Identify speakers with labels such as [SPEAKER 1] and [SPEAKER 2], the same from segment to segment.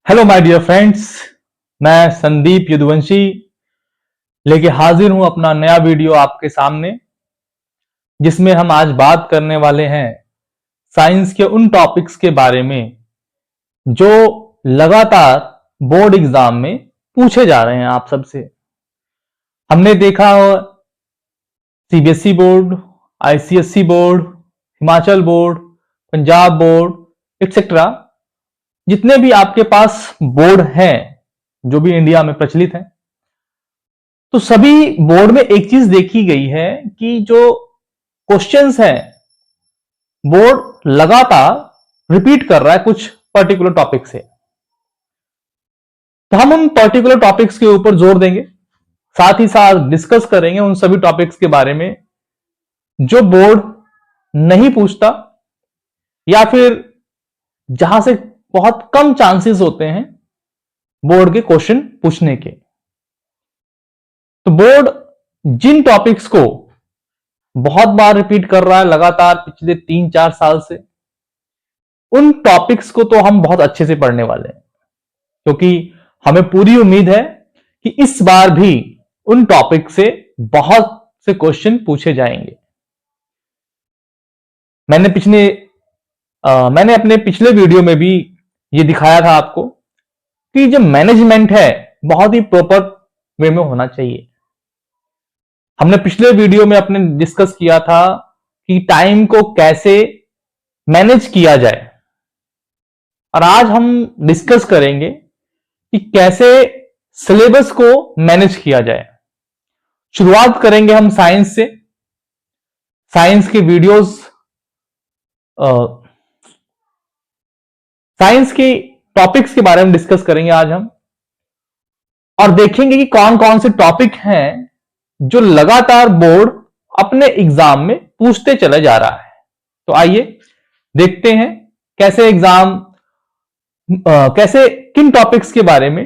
[SPEAKER 1] Hello my dear friends. मैं संदीप यदुवंशी लेके हाजिर हूं अपना नया वीडियो आपके सामने, जिसमें हम आज बात करने वाले हैं साइंस के उन टॉपिक्स के बारे में जो लगातार बोर्ड एग्जाम में पूछे जा रहे हैं आप सबसे। हमने देखा CBSE board, ICSE board, Himachal board, Punjab board etcetera, जितने भी आपके पास बोर्ड हैं जो भी इंडिया में प्रचलित हैं, तो सभी बोर्ड में एक चीज देखी गई है कि जो क्वेश्चंस हैं बोर्ड लगातार रिपीट कर रहा है कुछ पर्टिकुलर टॉपिक से। तो हम उन पर्टिकुलर टॉपिक्स के ऊपर जोर देंगे, साथ ही साथ डिस्कस करेंगे उन सभी टॉपिक्स के बारे में जो बोर्ड नहीं पूछता या फिर जहां से बहुत कम चांसेस होते हैं बोर्ड के क्वेश्चन पूछने के। तो बोर्ड जिन टॉपिक्स को बहुत बार रिपीट कर रहा है लगातार पिछले 3-4 साल से, उन टॉपिक्स को तो हम बहुत अच्छे से पढ़ने वाले हैं, क्योंकि हमें पूरी उम्मीद है कि इस बार भी उन टॉपिक से बहुत से क्वेश्चन पूछे जाएंगे। मैंने अपने पिछले वीडियो में भी ये दिखाया था आपको कि जो मैनेजमेंट है बहुत ही प्रॉपर वे में होना चाहिए। हमने पिछले वीडियो में अपने डिस्कस किया था कि टाइम को कैसे मैनेज किया जाए, और आज हम डिस्कस करेंगे कि कैसे सिलेबस को मैनेज किया जाए। शुरुआत करेंगे हम साइंस से। साइंस के वीडियोस, साइंस की टॉपिक्स के बारे में डिस्कस करेंगे आज हम, और देखेंगे कि कौन कौन से टॉपिक हैं जो लगातार बोर्ड अपने एग्जाम में पूछते चले जा रहा है। तो आइए देखते हैं कैसे कैसे किन टॉपिक्स के बारे में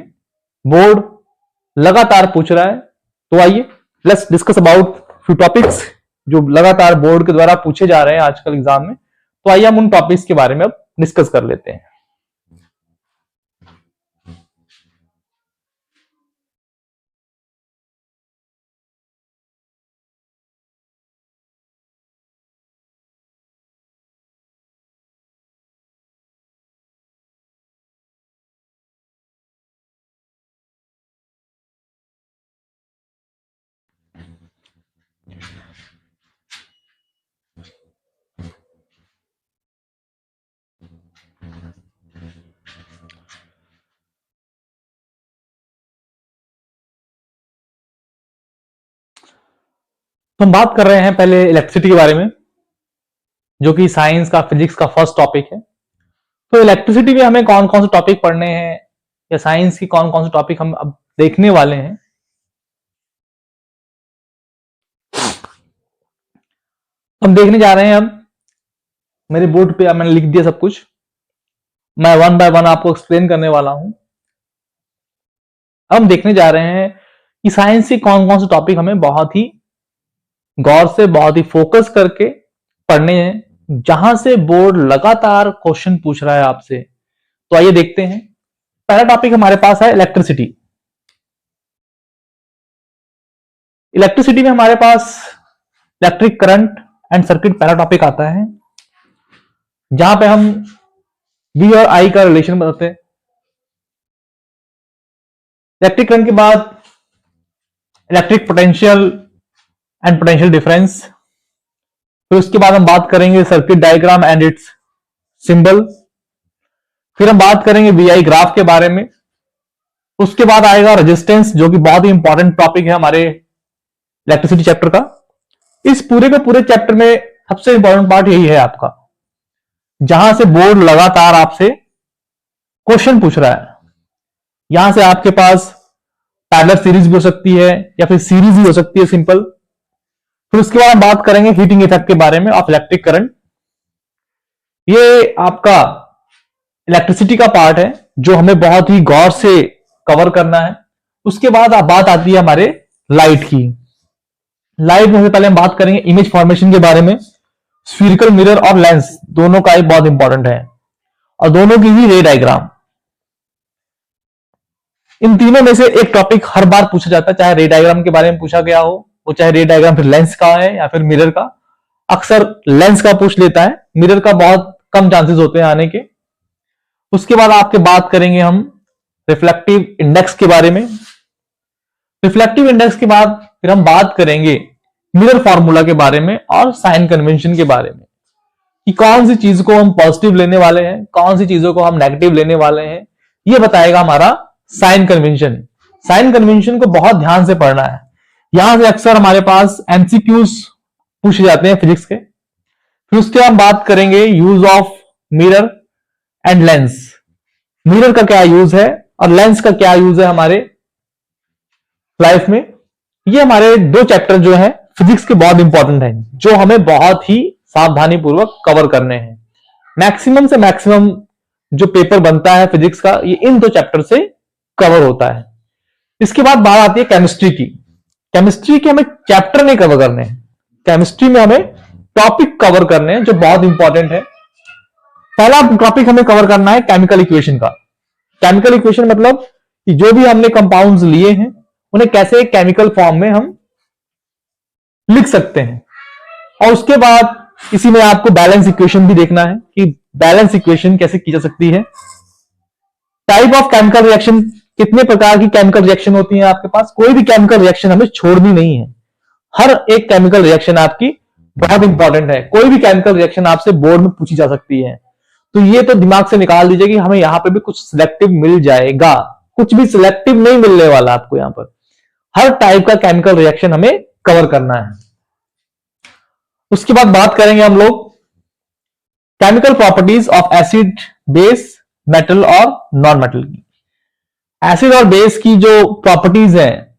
[SPEAKER 1] बोर्ड लगातार पूछ रहा है। तो आइए let's discuss about few topics जो लगातार बोर्ड के द्वारा पूछे जा रहे हैं आजकल एग्जाम में। तो आइए हम उन टॉपिक्स के बारे में अब डिस्कस कर लेते हैं। तो हम बात कर रहे हैं पहले इलेक्ट्रिसिटी के बारे में, जो कि साइंस का फिजिक्स का फर्स्ट टॉपिक है। तो इलेक्ट्रिसिटी में हमें कौन कौन से टॉपिक पढ़ने हैं या साइंस की कौन कौन से टॉपिक हम अब देखने वाले हैं। हम देखने जा रहे हैं अब, मेरे बोर्ड पे मैंने लिख दिया सब कुछ, मैं वन बाय वन आपको एक्सप्लेन करने वाला हूं। अब हम देखने जा रहे हैं कि साइंस के कौन कौन से टॉपिक हमें बहुत ही गौर से, बहुत ही फोकस करके पढ़ने हैं, जहां से बोर्ड लगातार क्वेश्चन पूछ रहा है आपसे। तो आइए देखते हैं। पहला टॉपिक हमारे पास है इलेक्ट्रिसिटी। इलेक्ट्रिसिटी में हमारे पास इलेक्ट्रिक करंट एंड सर्किट पहला टॉपिक आता है, जहां पे हम वी और आई का रिलेशन बताते हैं। इलेक्ट्रिक करंट के बाद electric potential and potential difference. फिर उसके बाद हम बात करेंगे circuit diagram and it's symbol. फिर हम बात करेंगे वीआई ग्राफ के बारे में। उसके बाद आएगा रेजिस्टेंस, जो कि बहुत ही इंपॉर्टेंट टॉपिक है हमारे इलेक्ट्रिसिटी चैप्टर का। इस पूरे के पूरे चैप्टर में सबसे इंपॉर्टेंट पार्ट यही है आपका, जहां से बोर्ड लगातार आपसे क्वेश्चन पूछ रहा है। यहां से आपके पास पैरेलल सीरीज भी हो सकती है या फिर सीरीज भी हो सकती है सिंपल। फिर उसके बाद हम बात करेंगे हीटिंग इफेक्ट के बारे में ऑफ इलेक्ट्रिक करंट। ये आपका इलेक्ट्रिसिटी का पार्ट है जो हमें बहुत ही गौर से कवर करना है। उसके बाद बात आती है हमारे लाइट की। लाइट में पहले हम बात करेंगे इमेज फॉर्मेशन के बारे में। स्फीरिकल मिरर और लेंस दोनों का एक बहुत इंपॉर्टेंट है, और दोनों की ही रे डायग्राम। इन तीनों में से एक टॉपिक हर बार पूछा जाता है, चाहे रे डायग्राम के बारे में पूछा गया हो, वो चाहे रे डायग्राम फिर लेंस का है या फिर मिरर का। अक्सर लेंस का पूछ लेता है, मिरर का बहुत कम चांसेस होते हैं आने के। उसके बाद आपके बात करेंगे हम रिफ्लेक्टिव इंडेक्स के बारे में। रिफ्लेक्टिव इंडेक्स के बाद फिर हम बात करेंगे मिरर फॉर्मूला के बारे में और साइन कन्वेंशन के बारे में, कि कौन सी चीज को हम पॉजिटिव लेने वाले हैं, कौन सी चीजों को हम नेगेटिव लेने वाले हैं, ये बताएगा हमारा साइन कन्वेंशन। साइन कन्वेंशन को बहुत ध्यान से पढ़ना है। यहां से अक्सर हमारे पास एमसीक्यूज पूछे जाते हैं फिजिक्स के। फिर उसके हम बात करेंगे use of mirror and lens. Mirror का क्या यूज है और लेंस का क्या यूज है हमारे लाइफ में। ये हमारे दो चैप्टर जो है फिजिक्स के बहुत इंपॉर्टेंट हैं, जो हमें बहुत ही सावधानी पूर्वक कवर करने हैं। मैक्सिमम से मैक्सिमम जो पेपर बनता है फिजिक्स का, ये इन दो चैप्टर से कवर होता है। इसके बाद बात आती है केमिस्ट्री की। केमिस्ट्री के हमें चैप्टर नहीं कवर करने हैं, केमिस्ट्री में हमें टॉपिक कवर करने हैं जो बहुत इंपॉर्टेंट है। पहला टॉपिक हमें कवर करना है केमिकल इक्वेशन का। केमिकल इक्वेशन मतलब कि जो भी हमने कंपाउंड्स लिए हैं उन्हें कैसे केमिकल फॉर्म में हम लिख सकते हैं। और उसके बाद इसी में आपको बैलेंस इक्वेशन भी देखना है कि बैलेंस इक्वेशन कैसे की जा सकती है। टाइप ऑफ केमिकल रिएक्शन, कितने प्रकार की केमिकल रिएक्शन होती है आपके पास। कोई भी केमिकल रिएक्शन हमें छोड़नी नहीं है, हर एक केमिकल रिएक्शन आपकी बहुत इंपॉर्टेंट है। कोई भी केमिकल रिएक्शन आपसे बोर्ड में पूछी जा सकती है, तो ये तो दिमाग से निकाल दीजिए कि हमें यहां पे भी कुछ सिलेक्टिव मिल जाएगा। कुछ भी सिलेक्टिव नहीं मिलने वाला आपको यहां पर। हर टाइप का केमिकल रिएक्शन हमें कवर करना है। उसके बाद बात करेंगे हम लोग chemical properties of acid, base, metal और नॉन मेटल की। एसिड और बेस की जो प्रॉपर्टीज हैं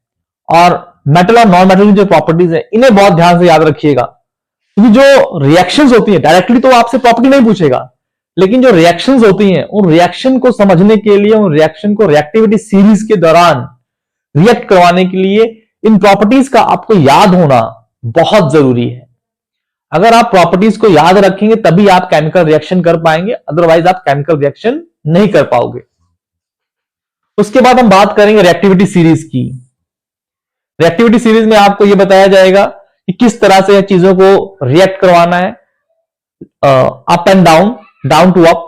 [SPEAKER 1] और मेटल और नॉन मेटल की जो प्रॉपर्टीज हैं, इन्हें बहुत ध्यान से याद रखिएगा। क्योंकि जो रिएक्शंस होती है, डायरेक्टली तो आपसे प्रॉपर्टी नहीं पूछेगा, लेकिन जो रिएक्शंस होती हैं उन रिएक्शन को समझने के लिए, उन रिएक्शन को रिएक्टिविटी सीरीज के दौरान रिएक्ट करवाने के लिए इन प्रॉपर्टीज का आपको याद होना बहुत जरूरी है। अगर आप प्रॉपर्टीज को याद रखेंगे तभी आप केमिकल रिएक्शन कर पाएंगे, अदरवाइज आप केमिकल रिएक्शन नहीं कर पाओगे। उसके बाद हम बात करेंगे रिएक्टिविटी सीरीज की। रिएक्टिविटी सीरीज में आपको यह बताया जाएगा कि किस तरह से चीजों को रिएक्ट करवाना है, up and down, down to up.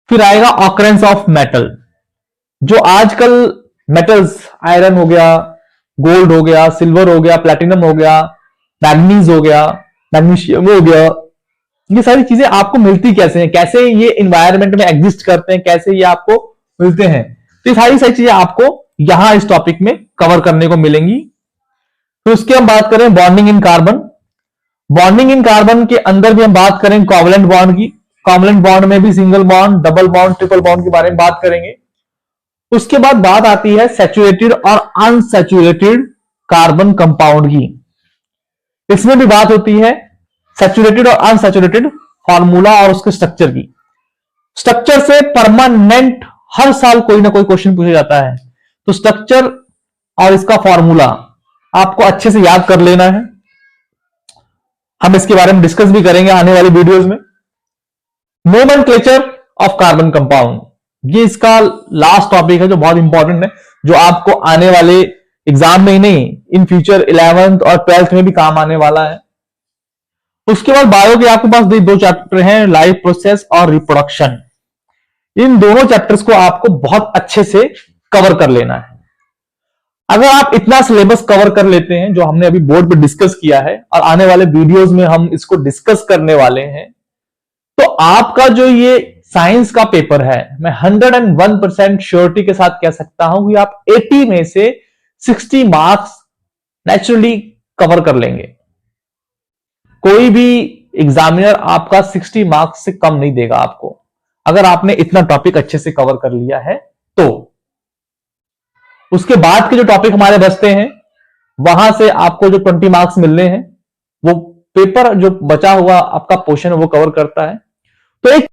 [SPEAKER 1] फिर आएगा ऑकरेंस ऑफ मेटल। जो आजकल मेटल्स, आयरन हो गया, गोल्ड हो गया, सिल्वर हो गया, प्लैटिनम हो गया, मैग्नीज हो गया, मैग्नीशियम हो गया, ये सारी चीजें आपको मिलती कैसे हैं, कैसे ये इन्वायरमेंट में एग्जिस्ट करते हैं, कैसे ये आपको मिलते हैं, तो ये सारी चीजें आपको यहां इस टॉपिक में कवर करने को मिलेंगी। तो उसके हम बात करें bonding in carbon. Bonding in carbon के अंदर भी हम बात करें कोवलेंट बॉन्ड की। कोवलेंट बॉन्ड में भी single bond, double bond, triple bond के बारे में बात करेंगे। उसके बाद बात आती है सैचुरेटेड और अनसैचुरेटेड कार्बन कंपाउंड की। इसमें भी बात होती है सैचुरेटेड और अनसैचुरेटेड फार्मूला और उसके स्ट्रक्चर की। स्ट्रक्चर से परमानेंट हर साल कोई ना कोई क्वेश्चन पूछा जाता है, तो स्ट्रक्चर और इसका फॉर्मूला आपको अच्छे से याद कर लेना है। हम इसके बारे में डिस्कस भी करेंगे आने वाली वीडियोस में। नोमेनक्लेचर ऑफ कार्बन कंपाउंड, ये इसका लास्ट टॉपिक है जो बहुत इंपॉर्टेंट है, जो आपको आने वाले एग्जाम में ही नहीं, इन फ्यूचर 11th और 12th में भी काम आने वाला है। उसके बाद बायो के आपके पास दो चैप्टर हैं, लाइफ प्रोसेस और रिप्रोडक्शन। इन दोनों चैप्टर्स को आपको बहुत अच्छे से कवर कर लेना है। अगर आप इतना सिलेबस कवर कर लेते हैं जो हमने अभी बोर्ड पे डिस्कस किया है, और आने वाले वीडियोस में हम इसको डिस्कस करने वाले हैं, तो आपका जो ये साइंस का पेपर है, मैं 101% श्योरिटी के साथ कह सकता हूं कि आप 80 में से 60 मार्क्स नेचुरली कवर कर लेंगे। कोई भी एग्जामिनर आपका 60 मार्क्स से कम नहीं देगा आपको, अगर आपने इतना टॉपिक अच्छे से कवर कर लिया है तो। उसके बाद के जो टॉपिक हमारे बचते हैं, वहां से आपको जो 20 मार्क्स मिलने हैं, वो पेपर जो बचा हुआ आपका पोर्शन है वो कवर करता है। तो एक